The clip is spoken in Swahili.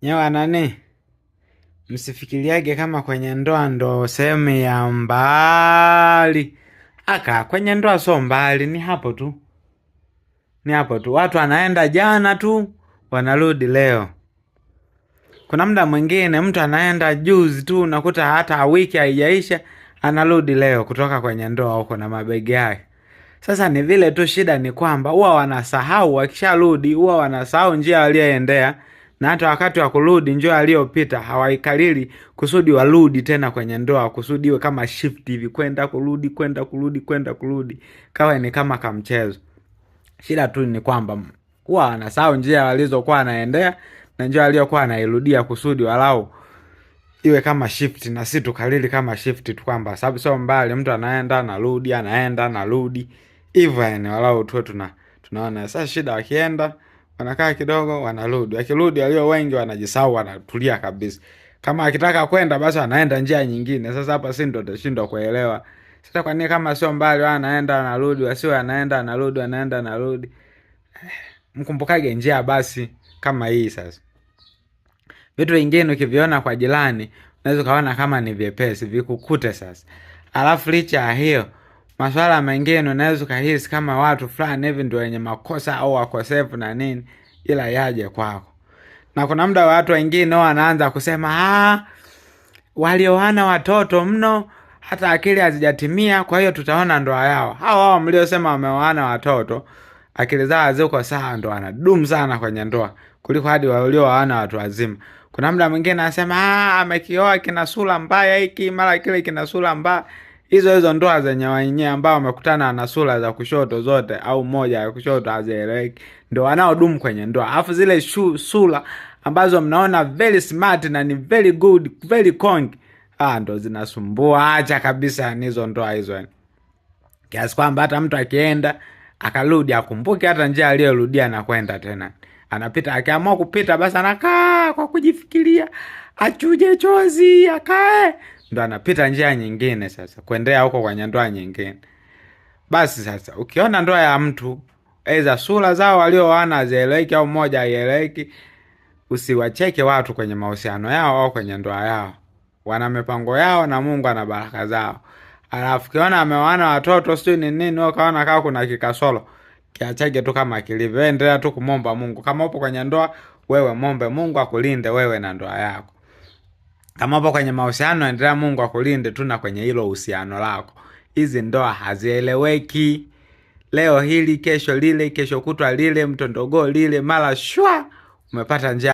Nyewa nani? Msifikiriage kama kwenye ndoa ndo sehemu ya mbali. Kwenye ndoa so mbali, ni hapo tu. Ni hapo tu. Watu anaenda jana tu, wanarudi leo. Kuna muda mwingine mtu anaenda juzi tu, unakuta hata wiki haijaisha, anarudi leo kutoka kwenye ndoa huko na mabegi yake. Sasa ni vile tu, shida ni kwamba huwa wanasahau, wakisharudi huwa wanasahau njia walioendea, na hata wakati wa kurudi njia aliyopita hawaikalili kusudi warudi tena kwenye ndoa, kusudi iwe kama shift hivi, kwenda kurudi kwenda kurudi kwenda kurudi, kawa ni kama kamchezo. Shida tu ni kwamba huwa wanasahau njia walizokuwa wanaendea na njia aliyokuwa anairudia, kusudi walau iwe kama shift, na si tukalili kama shift tu, kwamba sababu sio mbali, mtu anaenda anarudi anaenda anarudi hivyo, yani walau tu tunaona. Sasa shida, wakienda wanakaa kidogo wanarudi, wakirudi walio wengi wanajisahau, wanatulia kabisa. Kama akitaka kwenda basi anaenda njia nyingine. Sasa hapa si ndo tashindwa kuelewa. Sasa kwa nini kama sio mbali anaenda anarudi, wasiwe anaenda anarudi anaenda anarudi? Mkumbukage njia basi kama hii. Sasa vitu vingine ukiviona kwa jirani unaweza kaona kama ni vyepesi vikukute. Sasa alafu licha ya hiyo, masuala mengine unaweza kahisi kama watu fulani hivi ndio wenye makosa au wakosefu na nini, ila yaje kwako. Na kuna muda watu wengine wanaanza kusema walioana watoto mno, hata akili hazijatimia, kwa hiyo tutaona ndoa yao. Hao mliosema wameoana watoto, akili zao haziko sawa, ndo wanadumu sana kwenye ndoa kuliko hadi walioana watu wazima. Kuna muda mwingine anasema amekioa kina sura mbaya hiki, mara kile kina sura mbaya. Hizo ndoa zenye wenyewe ambao wamekutana na sura za kushoto zote au moja ya kushoto hazieleweki, ndio wanaodumu kwenye ndoa. Alafu zile sura ambazo mnaona very smart na ni very good, very kong, ndo zinasumbua. Acha kabisa hizo ndoa hizo. Kiasi kwamba hata mtu akienda akarudi akumbuke hata njia aliyorudia na kwenda tena. Anapita, akiamua kupita basi anakaa kwa kujifikiria, achuje chozi akae, ndo anapita njia nyingine sasa kuendea huko kwenye ndoa nyingine. Basi sasa ukiona ndoa ya mtu aidha sura zao walioana hazieleweki au moja haieleweki, usiwacheke watu kwenye mahusiano yao au kwenye ndoa yao. Wana mipango yao na Mungu ana baraka zao. Alafu kiona ameoana watoto sio ni nini, wewe kaona kama kuna kikasoro, kiachake tu kama kilivyo. Endelea tu kumomba Mungu. Kama upo kwenye ndoa, wewe mombe Mungu akulinde wewe na ndoa yako. Kama upo kwenye mahusiano, endelea Mungu akulinde tu na kwenye hilo uhusiano lako. Hizi ndoa hazieleweki. Leo hili, kesho lile, kesho kutwa lile, mtondogo lile, mara shwa umepata njia.